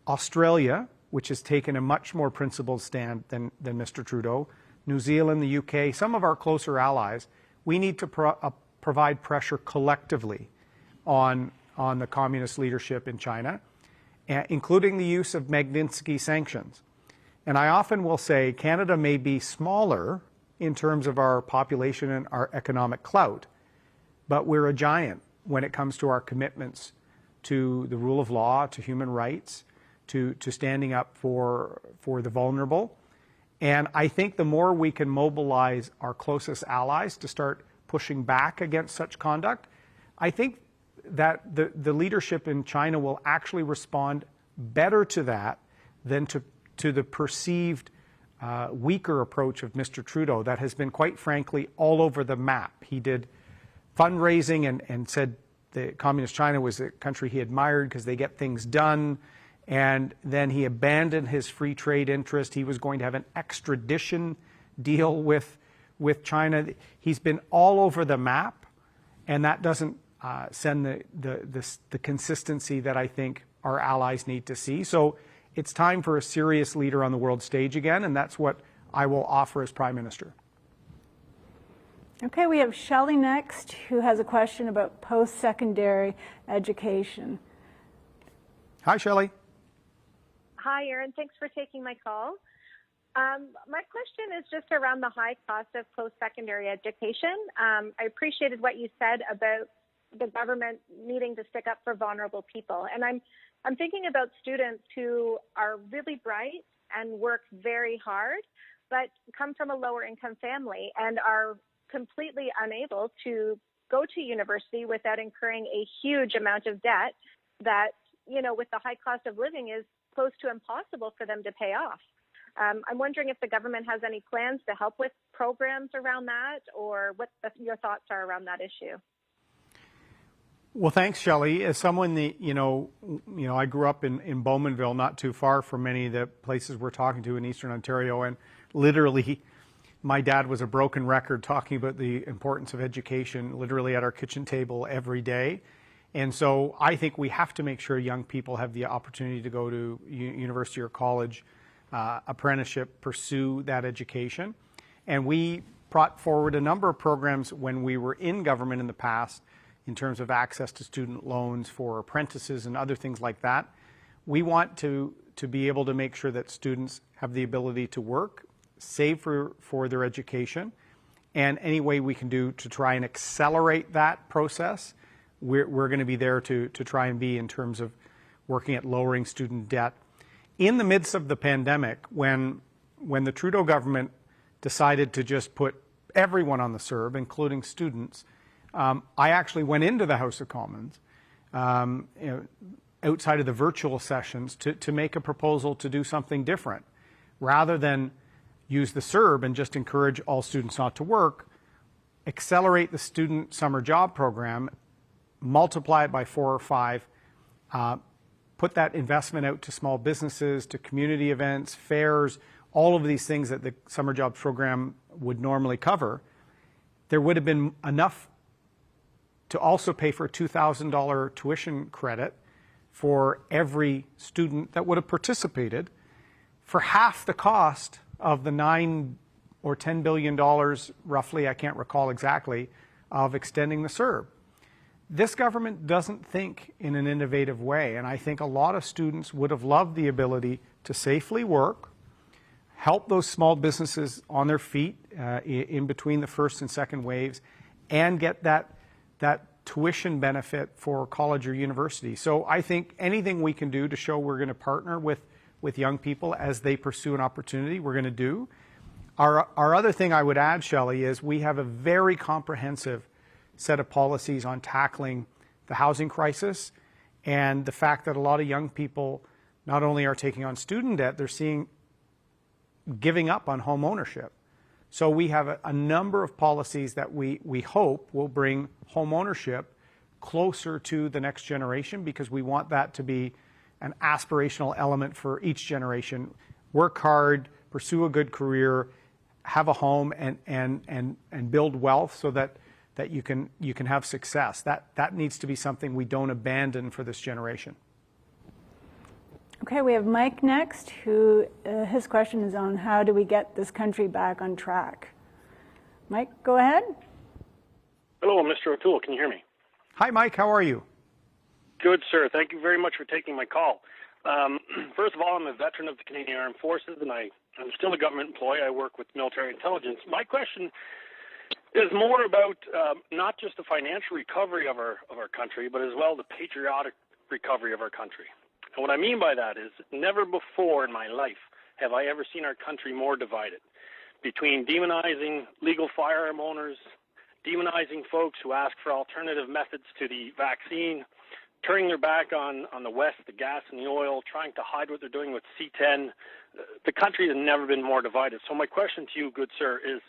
Australia, which has taken a much more principled stand than Mr. Trudeau, New Zealand, the UK, some of our closer allies, we need to provide pressure collectively on the communist leadership in China, including the use of Magnitsky sanctions. And I often will say Canada may be smaller in terms of our population and our economic clout, but we're a giant when it comes to our commitments to the rule of law, to human rights, to standing up for the vulnerable. And I think the more we can mobilize our closest allies to start pushing back against such conduct, I think that the leadership in China will actually respond better to that than to the perceived weaker approach of Mr. Trudeau that has been, quite frankly, all over the map. He did fundraising and said the Communist China was a country he admired because they get things done. And then he abandoned his free trade interest. He was going to have an extradition deal with China. He's been all over the map, and that doesn't send the consistency that I think our allies need to see. So it's time for a serious leader on the world stage again, and that's what I will offer as Prime Minister. Okay, we have Shelley next, who has a question about post-secondary education. Hi, Shelley. Hi, Erin. Thanks for taking my call. My question is just around the high cost of post-secondary education. I appreciated what you said about the government needing to stick up for vulnerable people. And I'm thinking about students who are really bright and work very hard, but come from a lower income family and are completely unable to go to university without incurring a huge amount of debt that, you know, with the high cost of living is close to impossible for them to pay off. I'm wondering if the government has any plans to help with programs around that, or what your thoughts are around that issue. Well, thanks, Shelley. As someone that, you know, I grew up in Bowmanville, not too far from many of the places we're talking to in Eastern Ontario, and literally my dad was a broken record talking about the importance of education literally at our kitchen table every day. And so I think we have to make sure young people have the opportunity to go to university or college, apprenticeship, pursue that education. And we brought forward a number of programs when we were in government in the past in terms of access to student loans for apprentices and other things like that. We want to be able to make sure that students have the ability to work, save for their education, and any way we can do to try and accelerate that process, we're going to be there to try and be in terms of working at lowering student debt. In the midst of the pandemic, when the Trudeau government decided to just put everyone on the CERB, including students, I actually went into the House of Commons, outside of the virtual sessions, to make a proposal to do something different. Rather than use the CERB and just encourage all students not to work, accelerate the student summer job program, multiply it by 4 or 5, put that investment out to small businesses, to community events, fairs, all of these things that the summer jobs program would normally cover. There would have been enough to also pay for a $2,000 tuition credit for every student that would have participated for half the cost of the $9 or $10 billion, roughly, I can't recall exactly, of extending the CERB. This government doesn't think in an innovative way, and I think a lot of students would have loved the ability to safely work, help those small businesses on their feet in between the first and second waves, and get that tuition benefit for college or university. So I think anything we can do to show we're going to partner with young people as they pursue an opportunity, we're going to do. Our other thing I would add, Shelley, is we have a very comprehensive set of policies on tackling the housing crisis and the fact that a lot of young people not only are taking on student debt, they're giving up on home ownership. So we have a number of policies that we hope will bring home ownership closer to the next generation, because we want that to be an aspirational element for each generation. Work hard, pursue a good career, have a home, and build wealth so that you can have success. That needs to be something we don't abandon for this generation. Okay, we have Mike next, who his question is on how do we get this country back on track. Mike, go ahead. Hello, Mr. O'Toole. Can you hear me? Hi, Mike. How are you? Good, sir. Thank you very much for taking my call. First of all, I'm a veteran of the Canadian Armed Forces, and I'm still a government employee. I work with military intelligence. My question is more about not just the financial recovery of our country, but as well the patriotic recovery of our country. And what I mean by that is never before in my life have I ever seen our country more divided between demonizing legal firearm owners, demonizing folks who ask for alternative methods to the vaccine, turning their back on the West, the gas and the oil, trying to hide what they're doing with C-10. The country has never been more divided. So my question to you, good sir, is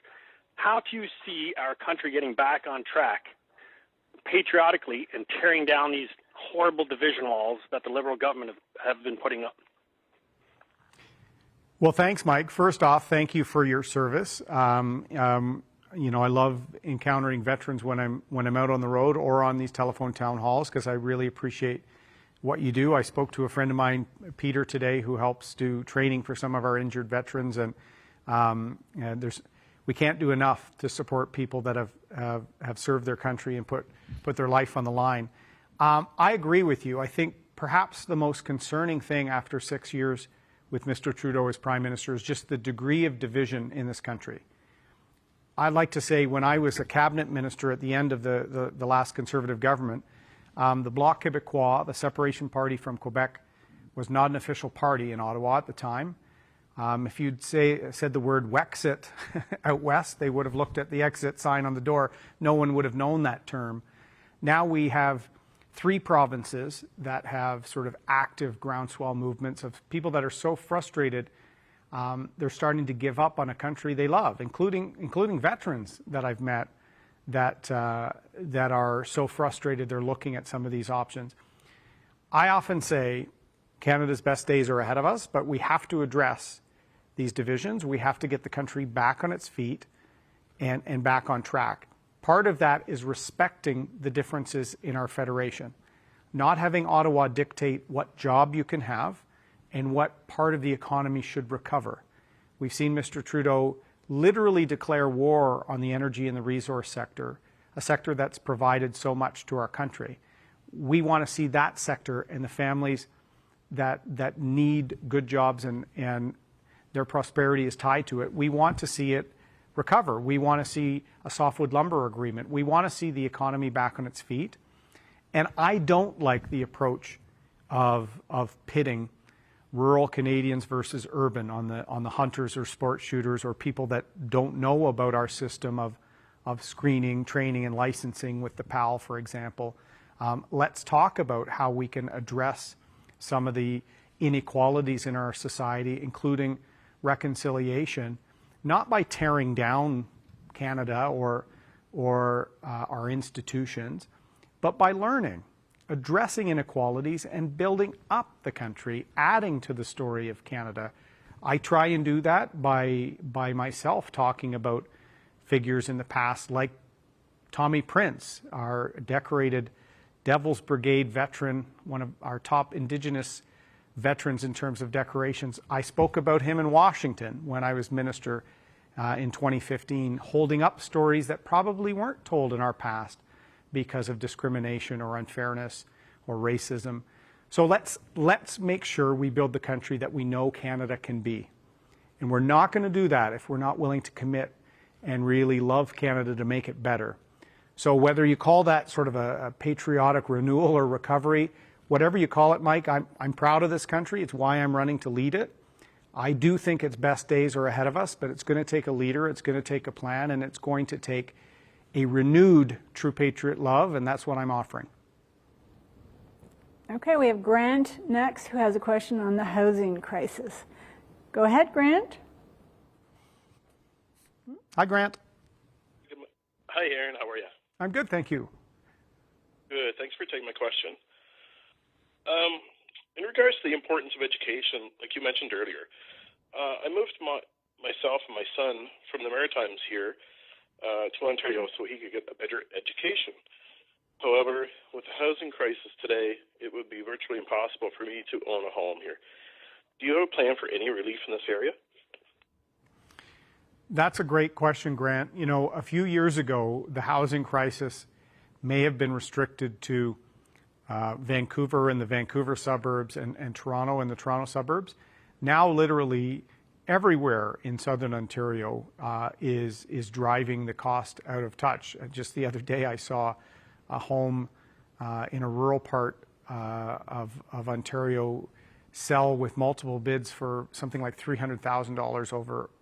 how do you see our country getting back on track patriotically and tearing down these horrible division walls that the Liberal government have been putting up? Well, thanks, Mike. First off, thank you for your service. You know, I love encountering veterans when I'm out on the road or on these telephone town halls, because I really appreciate what you do. I spoke to a friend of mine, Peter, today, who helps do training for some of our injured veterans, and we can't do enough to support people that have served their country and put their life on the line. I agree with you. I think perhaps the most concerning thing after 6 years with Mr. Trudeau as Prime Minister is just the degree of division in this country. I'd like to say when I was a cabinet minister at the end of the last Conservative government, the Bloc Québécois, the separation party from Quebec, was not an official party in Ottawa at the time. If you'd said the word Wexit out west, they would have looked at the exit sign on the door. No one would have known that term. Now we have 3 provinces that have sort of active groundswell movements of people that are so frustrated they're starting to give up on a country they love, including veterans that I've met that are so frustrated they're looking at some of these options. I often say Canada's best days are ahead of us, but we have to address these divisions. We have to get the country back on its feet and back on track. Part of that is respecting the differences in our federation, not having Ottawa dictate what job you can have and what part of the economy should recover. We've seen Mr. Trudeau literally declare war on the energy and the resource sector, a sector that's provided so much to our country. We want to see that sector and the families that need good jobs and their prosperity is tied to it. We want to see it recover. We want to see a softwood lumber agreement. We want to see the economy back on its feet. And I don't like the approach of pitting rural Canadians versus urban on the hunters or sport shooters or people that don't know about our system of screening, training, and licensing with the PAL, for example. Let's talk about how we can address some of the inequalities in our society, including reconciliation, not by tearing down Canada or our institutions, but by learning, addressing inequalities and building up the country, adding to the story of Canada. I try and do that by myself talking about figures in the past like Tommy Prince, our decorated Devil's Brigade veteran, one of our top Indigenous veterans in terms of decorations. I spoke about him in Washington when I was minister in 2015, holding up stories that probably weren't told in our past because of discrimination or unfairness or racism. So let's make sure we build the country that we know Canada can be. And we're not going to do that if we're not willing to commit and really love Canada to make it better. So whether you call that sort of a patriotic renewal or recovery, whatever you call it, Mike, I'm proud of this country. It's why I'm running to lead it. I do think its best days are ahead of us, but it's going to take a leader, it's going to take a plan, and it's going to take a renewed true patriot love, and that's what I'm offering. Okay, we have Grant next, who has a question on the housing crisis. Go ahead, Grant. Hi, Grant. Hi, Erin. How are you? I'm good, thank you. Good. Thanks for taking my question. In regards to the importance of education, like you mentioned earlier, I moved myself and my son from the Maritimes here to Ontario so he could get a better education. However, with the housing crisis today, it would be virtually impossible for me to own a home here. Do you have a plan for any relief in this area? That's a great question, Grant. You know, a few years ago, the housing crisis may have been restricted to Vancouver and the Vancouver suburbs and Toronto and the Toronto suburbs. Now, literally everywhere in Southern Ontario is driving the cost out of touch. Just the other day, I saw a home in a rural part of Ontario sell with multiple bids for something like $300,000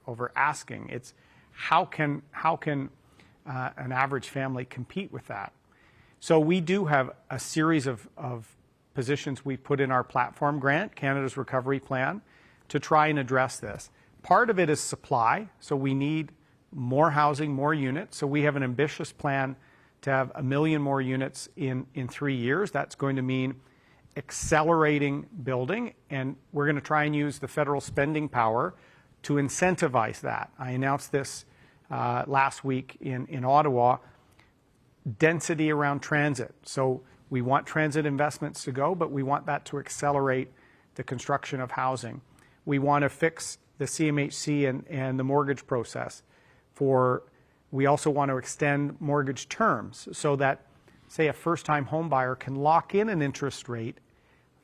over asking. It's how can an average family compete with that? So we do have a series of positions we put in our platform, Grant, Canada's Recovery Plan, to try and address this. Part of it is supply, so we need more housing, more units. So we have an ambitious plan to have 1 million more units in 3 years. That's going to mean accelerating building, and we're going to try and use the federal spending power to incentivize that. I announced this last week in Ottawa. Density around transit. So we want transit investments to go, but we want that to accelerate the construction of housing. We want to fix the CMHC and the mortgage process. We also want to extend mortgage terms so that, say, a first-time home buyer can lock in an interest rate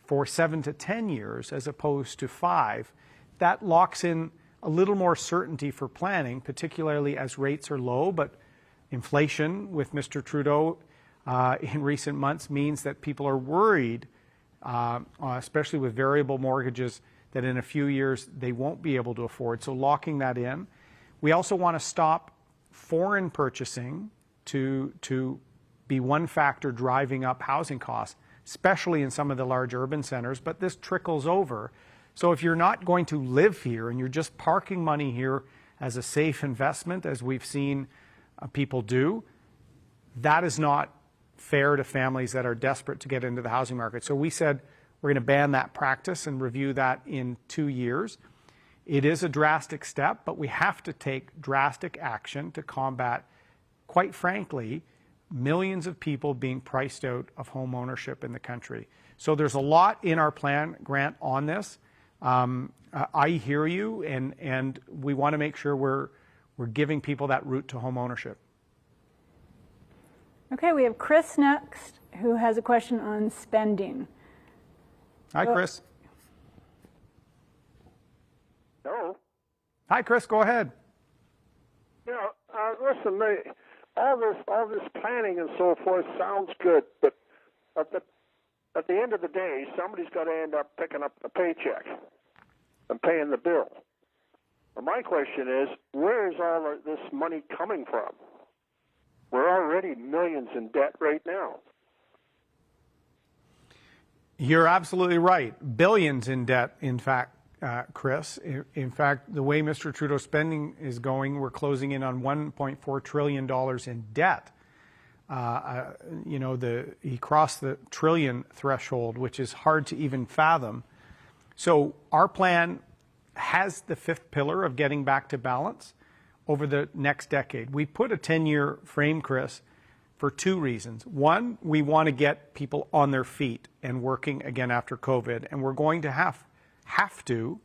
for 7 to 10 years as opposed to 5. That locks in a little more certainty for planning, particularly as rates are low, but inflation with Mr. Trudeau in recent months means that people are worried, especially with variable mortgages, that in a few years they won't be able to afford. So locking that in. We also want to stop foreign purchasing to be one factor driving up housing costs, especially in some of the large urban centers, but this trickles over. So if you're not going to live here and you're just parking money here as a safe investment, as we've seen people do, that is not fair to families that are desperate to get into the housing market. So we said we're going to ban that practice and review that in 2 years. It is a drastic step, but we have to take drastic action to combat, quite frankly, millions of people being priced out of home ownership in the country. So there's a lot in our plan, Grant, on this. I hear you, and we want to make sure we're giving people that route to home ownership. Okay, we have Chris next, who has a question on spending. Hi, Chris. Hello. Hi, Chris. Go ahead. Yeah, listen, all this planning and so forth sounds good, but at the end of the day, somebody's got to end up picking up the paycheck and paying the bill. My question is, where is all of this money coming from? We're already millions in debt right now. You're absolutely right. Billions in debt, in fact, Chris. In fact, the way Mr. Trudeau's spending is going, we're closing in on $1.4 trillion in debt. He crossed the trillion threshold, which is hard to even fathom. So our plan has the fifth pillar of getting back to balance over the next decade. We put a 10-year frame, Chris, for 2 reasons. One, we want to get people on their feet and working again after COVID, and we're going to have to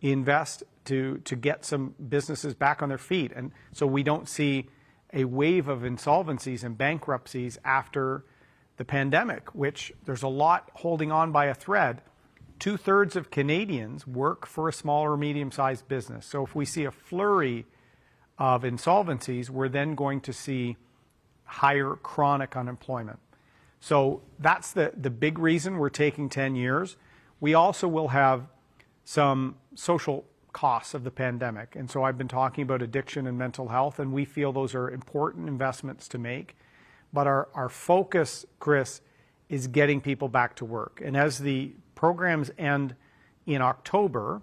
invest to get some businesses back on their feet. And so we don't see a wave of insolvencies and bankruptcies after the pandemic, which there's a lot holding on by a thread. 2/3 of Canadians work for a small or medium-sized business. So if we see a flurry of insolvencies, we're then going to see higher chronic unemployment. So that's the big reason we're taking 10 years. We also will have some social costs of the pandemic. And so I've been talking about addiction and mental health, and we feel those are important investments to make. But our focus, Chris, is getting people back to work. And as the programs end in October,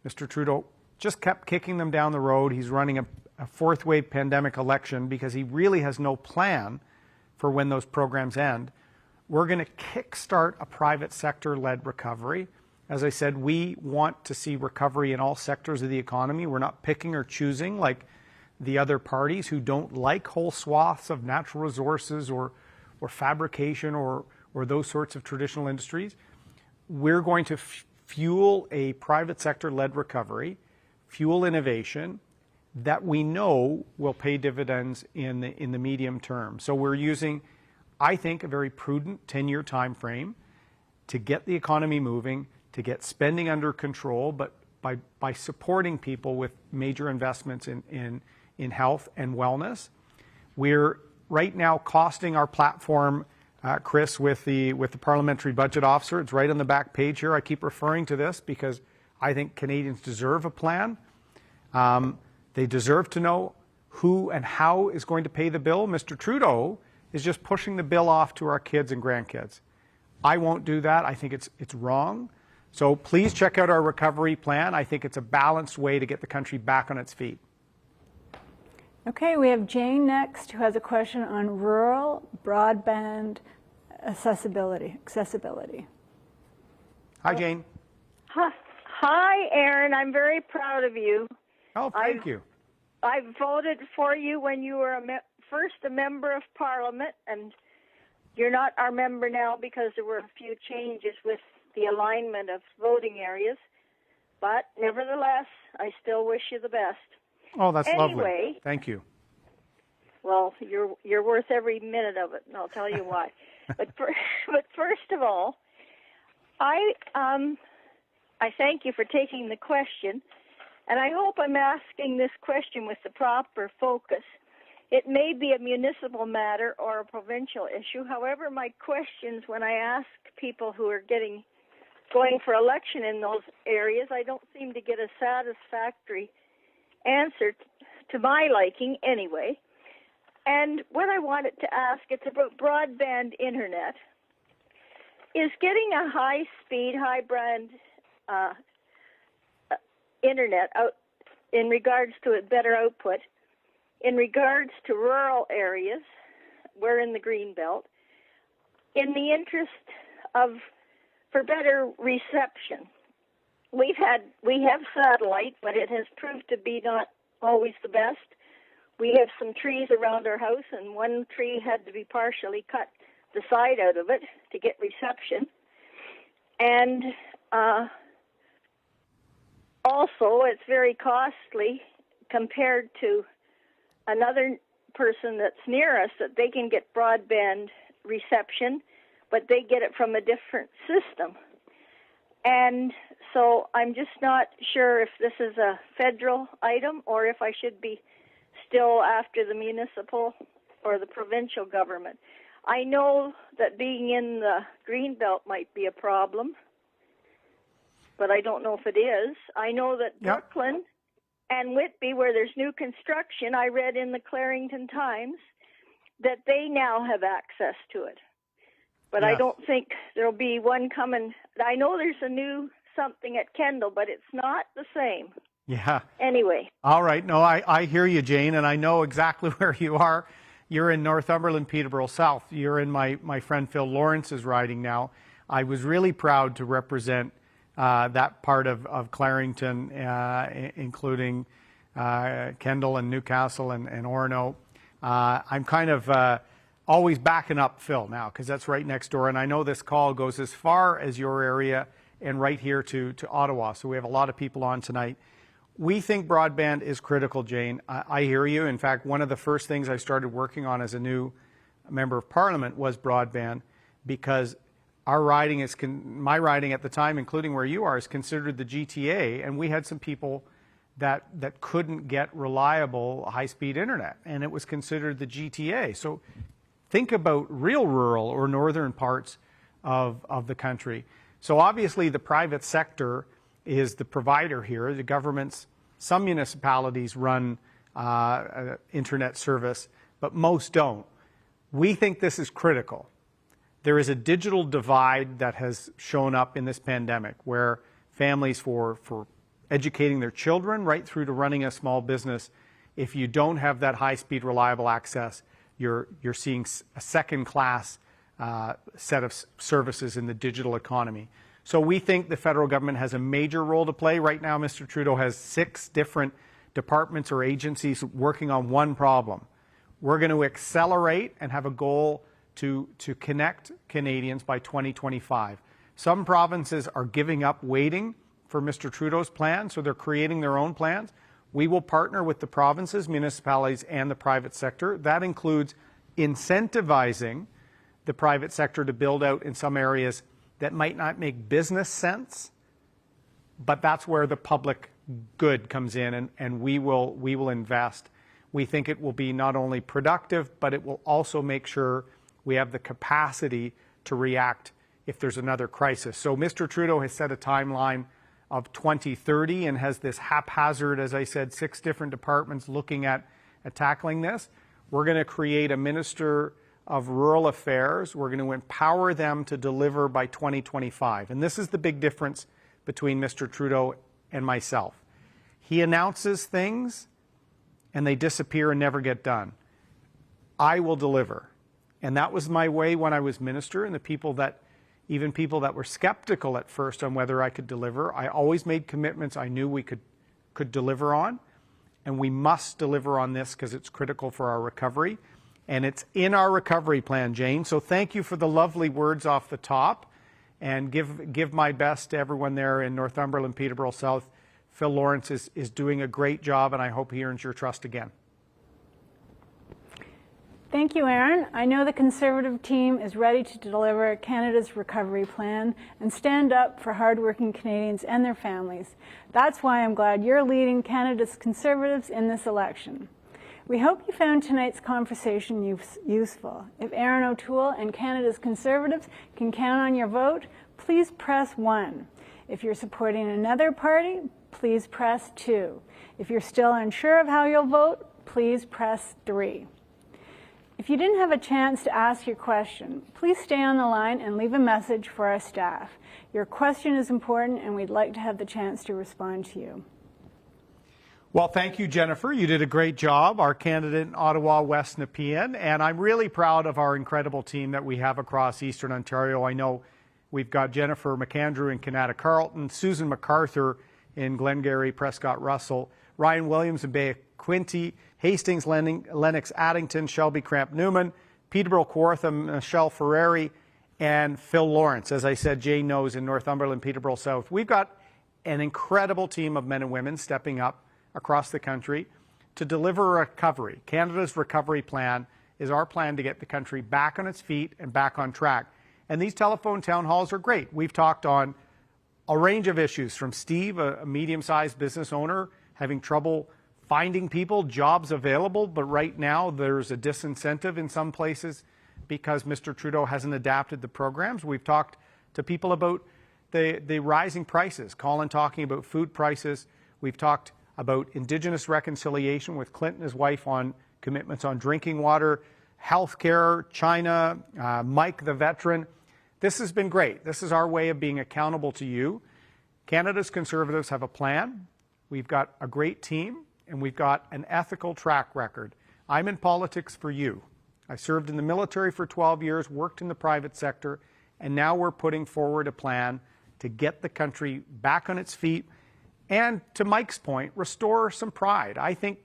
Mr. Trudeau just kept kicking them down the road. He's running a a fourth wave pandemic election because he really has no plan for when those programs end. We're going to kickstart a private sector-led recovery. As I said, we want to see recovery in all sectors of the economy. We're not picking or choosing like the other parties who don't like whole swaths of natural resources or fabrication or those sorts of traditional industries. We're going to fuel a private sector-led recovery, fuel innovation that we know will pay dividends in the medium term. So we're using, I think, a very prudent 10-year time frame to get the economy moving, to get spending under control, but by supporting people with major investments in health and wellness. We're right now costing our platform, Chris, with the Parliamentary Budget Officer. It's right on the back page here. I keep referring to this because I think Canadians deserve a plan. They deserve to know who and how is going to pay the bill. Mr. Trudeau is just pushing the bill off to our kids and grandkids. I won't do that. I think it's wrong. So please check out our recovery plan. I think it's a balanced way to get the country back on its feet. Okay, we have Jane next, who has a question on rural broadband accessibility. Hi, Jane. Hi, Erin. I'm very proud of you. Oh, thank you. I voted for you when you were first a member of Parliament, and you're not our member now because there were a few changes with the alignment of voting areas. But nevertheless, I still wish you the best. Oh, that's anyway, lovely. Thank you. Well, you're worth every minute of it, and I'll tell you why. but first of all, I thank you for taking the question, and I hope I'm asking this question with the proper focus. It may be a municipal matter or a provincial issue. However, my questions, when I ask people who are going for election in those areas, I don't seem to get a satisfactory answer to my liking anyway. And what I wanted to ask, it's about broadband internet. Is getting a high-speed, high-brand internet out in regards to a better output, in regards to rural areas, we're in the Greenbelt, in the interest of for better reception. We have satellite, but it has proved to be not always the best. We have some trees around our house, and one tree had to be partially cut the side out of it to get reception. And also, it's very costly compared to another person that's near us that they can get broadband reception, but they get it from a different system. And so I'm just not sure if this is a federal item or if I should be still after the municipal or the provincial government. I know that being in the Greenbelt might be a problem, but I don't know if it is. I know that Brooklyn and Whitby, where there's new construction, I read in the Clarington Times that they now have access to it. But I don't think there'll be one coming. I know there's a new something at Kendall, but it's not the same. Yeah. Anyway. All right. No, I hear you, Jane, and I know exactly where you are. You're in Northumberland, Peterborough South. You're in my friend Phil Lawrence's riding now. I was really proud to represent that part of Clarington, including Kendall and Newcastle and Orono. I'm kind of always backing up Phil now because that's right next door. And I know this call goes as far as your area and right here to Ottawa. So we have a lot of people on tonight. We think broadband is critical, Jane. I hear you. In fact, one of the first things I started working on as a new member of Parliament was broadband because our riding is, my riding at the time, including where you are, is considered the GTA. And we had some people that couldn't get reliable high-speed internet. And it was considered the GTA. So think about real rural or northern parts of the country. So obviously the private sector is the provider here. The governments, some municipalities run internet service, but most don't. We think this is critical. There is a digital divide that has shown up in this pandemic where families for educating their children right through to running a small business If you don't have that high-speed, reliable access, you're seeing a second-class set of services in the digital economy. So we think the federal government has a major role to play. Right now, Mr. Trudeau has 6 different departments or agencies working on one problem. We're going to accelerate and have a goal to connect Canadians by 2025. Some provinces are giving up waiting for Mr. Trudeau's plan, so they're creating their own plans. We will partner with the provinces, municipalities, and the private sector. That includes incentivizing the private sector to build out in some areas that might not make business sense, but that's where the public good comes in, and we will invest. We think it will be not only productive, but it will also make sure we have the capacity to react if there's another crisis. So Mr. Trudeau has set a timeline of 2030 and has this haphazard, as I said, 6 different departments looking at tackling this. We're going to create a Minister of Rural Affairs. We're going to empower them to deliver by 2025. And this is the big difference between Mr. Trudeau and myself. He announces things and they disappear and never get done. I will deliver. And that was my way when I was minister, and even people that were skeptical at first on whether I could deliver, I always made commitments I knew we could deliver on. And we must deliver on this because it's critical for our recovery. And it's in our recovery plan, Jane. So thank you for the lovely words off the top. And give my best to everyone there in Northumberland, Peterborough South. Phil Lawrence is doing a great job, and I hope he earns your trust again. Thank you, Erin. I know the Conservative team is ready to deliver Canada's recovery plan and stand up for hardworking Canadians and their families. That's why I'm glad you're leading Canada's Conservatives in this election. We hope you found tonight's conversation useful. If Erin O'Toole and Canada's Conservatives can count on your vote, please press 1. If you're supporting another party, please press 2. If you're still unsure of how you'll vote, please press 3. If you didn't have a chance to ask your question, please stay on the line and leave a message for our staff. Your question is important, and we'd like to have the chance to respond to you. Well, thank you, Jennifer. You did a great job, our candidate in Ottawa, West Nepean, and I'm really proud of our incredible team that we have across Eastern Ontario. I know we've got Jennifer McAndrew in Kanata Carleton, Susan MacArthur in Glengarry, Prescott Russell, Ryan Williams in Bay Quinte, Hastings, Lennox, Addington, Shelby Cramp Newman, Peterborough Kawartha, Michelle Ferrari, and Phil Lawrence. As I said, Jane knows in Northumberland, Peterborough South. We've got an incredible team of men and women stepping up across the country to deliver recovery. Canada's recovery plan is our plan to get the country back on its feet and back on track. And these telephone town halls are great. We've talked on a range of issues, from Steve, a medium-sized business owner, having trouble finding people, jobs available, but right now there's a disincentive in some places because Mr. Trudeau hasn't adapted the programs. We've talked to people about the rising prices, Colin talking about food prices. We've talked about Indigenous reconciliation with Clinton, his wife, on commitments on drinking water, healthcare, China, Mike the veteran. This has been great. This is our way of being accountable to you. Canada's Conservatives have a plan. We've got a great team, and we've got an ethical track record. I'm in politics for you. I served in the military for 12 years, worked in the private sector, and now we're putting forward a plan to get the country back on its feet and, to Mike's point, restore some pride. I think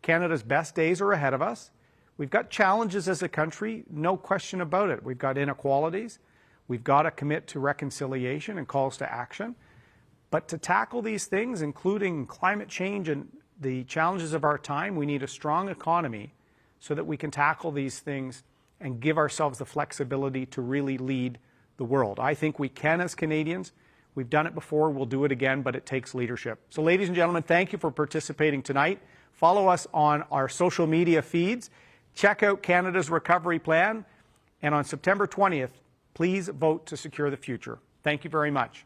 Canada's best days are ahead of us. We've got challenges as a country, no question about it. We've got inequalities. We've got to commit to reconciliation and calls to action. But to tackle these things, including climate change and the challenges of our time, we need a strong economy so that we can tackle these things and give ourselves the flexibility to really lead the world. I think we can as Canadians. We've done it before, we'll do it again, but it takes leadership. So ladies and gentlemen, thank you for participating tonight. Follow us on our social media feeds. Check out Canada's Recovery Plan. And on September 20th, please vote to secure the future. Thank you very much.